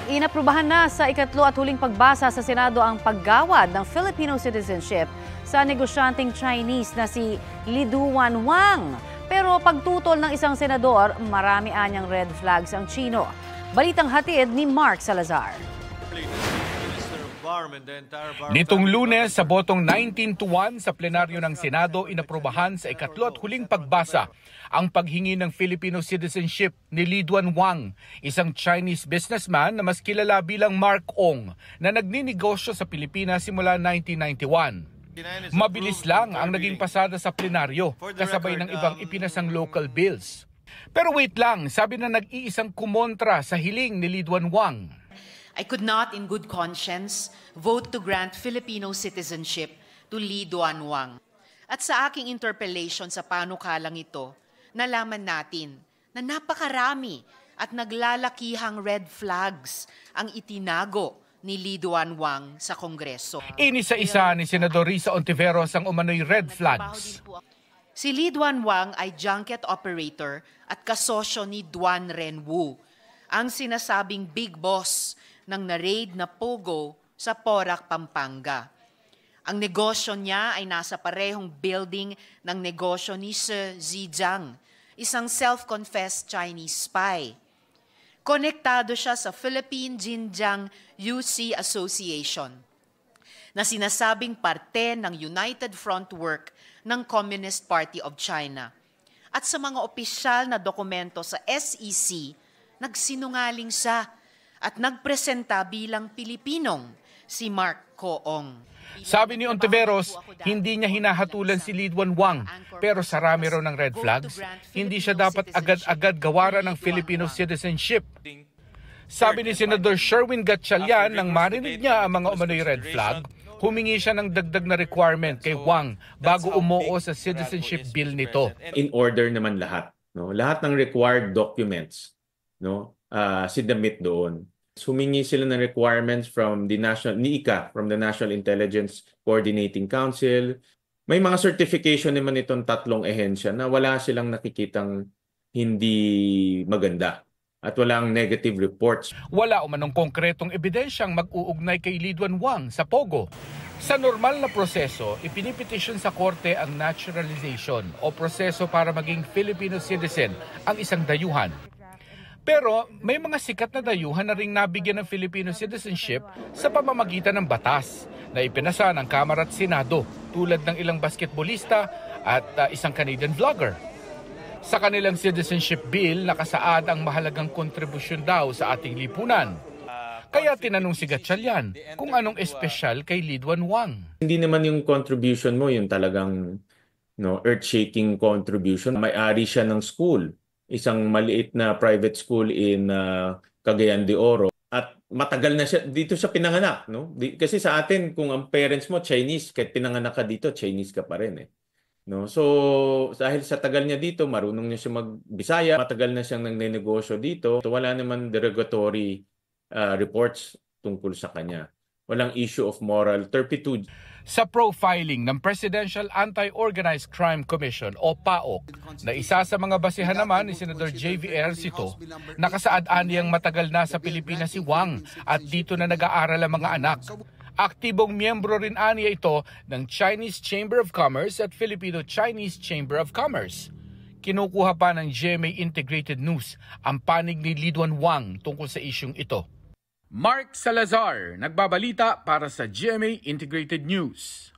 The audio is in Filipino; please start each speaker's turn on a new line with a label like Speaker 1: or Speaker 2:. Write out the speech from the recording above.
Speaker 1: Inaprubahan na sa ikatlo at huling pagbasa sa Senado ang paggawad ng Filipino citizenship sa negosyanteng Chinese na si Liduan Wang. Pero pagtutol ng isang senador, marami anyang red flags ang Chino. Balitang hatid ni Mark Salazar.
Speaker 2: Nitong Lunes sa botong 19-1 sa plenaryo ng Senado, inaprubahan sa ikatlo at huling pagbasa ang paghingi ng Filipino citizenship ni Liduan Wang, isang Chinese businessman na mas kilala bilang Mark Ong na nagninegosyo sa Pilipinas simula 1991. Mabilis lang ang naging pasada sa plenaryo kasabay ng ibang ipinasang local bills. Pero wait lang, sabi na nag-iisang kumontra sa hiling ni Liduan Wang.
Speaker 3: I could not in good conscience vote to grant Filipino citizenship to Liduan Wang. At sa aking interpellation sa panukalang ito, nalaman natin na napakarami at naglalakihang red flags ang itinago ni Liduan Wang sa Kongreso.
Speaker 2: Inisa-isa ni Senador Risa Ontiveros ang umano'y red flags.
Speaker 3: Si Liduan Wang ay junket operator at kasosyo ni Duan Renwu, ang sinasabing big boss ng na-raid na Pogo sa Porac, Pampanga. Ang negosyo niya ay nasa parehong building ng negosyo ni Shi Zhejiang, isang self-confessed Chinese spy. Konektado siya sa Philippine Xinjiang UC Association, na sinasabing parte ng United Front Work ng Communist Party of China. At sa mga opisyal na dokumento sa SEC, nagsinungaling siya at nagpresenta bilang Pilipinong si Mark Koong.
Speaker 2: Sabi ni Ontiveros, hindi niya hinahatulan si Liduan Wang, pero sa rami raw ng red flags, hindi siya dapat agad-agad gawaran ng Filipino citizenship. Sabi ni Senador Sherwin Gatchalian nang marinig niya ang mga umano'y red flag, humingi siya ng dagdag na requirement kay Wang bago umuo sa citizenship bill nito.
Speaker 4: In order naman lahat, no? Lahat ng required documents, no? Sinamit doon. Humingi sila ng requirements from the NICA, from the National Intelligence Coordinating Council. May mga certification naman itong tatlong ehensya na wala silang nakikitang hindi maganda at walang negative reports.
Speaker 2: Wala umanong konkretong ebidensyang mag-uugnay kay Liduan Wang sa Pogo. Sa normal na proseso, ipinipetisyon sa korte ang naturalization o proseso para maging Filipino citizen ang isang dayuhan. Pero may mga sikat na dayuhan na ring nabigyan ng Filipino citizenship sa pamamagitan ng batas na ipinasa ng Kamara at Senado tulad ng ilang basketbolista at isang Canadian vlogger. Sa kanilang citizenship bill, nakasaad ang mahalagang kontribusyon daw sa ating lipunan. Kaya tinanong si Gatchalian kung anong espesyal kay Liduan Wang.
Speaker 4: Hindi naman yung contribution mo yung talagang earth-shaking contribution. May-ari siya ng school. Isang maliit na private school in Cagayan de Oro. At matagal na siya, dito siya pinanganak. No? Kasi sa atin, kung ang parents mo Chinese, kahit pinanganak ka dito, Chinese ka pa rin. No? So, dahil sa tagal niya dito, marunong niya siya mag-Bisaya, matagal na siyang nagnenegosyo dito. So, wala naman derogatory reports tungkol sa kanya. Walang issue of moral turpitude.
Speaker 2: Sa profiling ng Presidential Anti-Organized Crime Commission o PAOC, na isa sa mga basehan naman ni Senador J.V. Ejercito, nakasaad aniyang matagal na sa Pilipinas si Wang at dito na nag-aaral ang mga anak. Aktibong miyembro rin aniya ito ng Chinese Chamber of Commerce at Filipino-Chinese Chamber of Commerce. Kinukuha pa ng GMA Integrated News ang panig ni Liduan Wang tungkol sa isyung ito. Mark Salazar, nagbabalita para sa GMA Integrated News.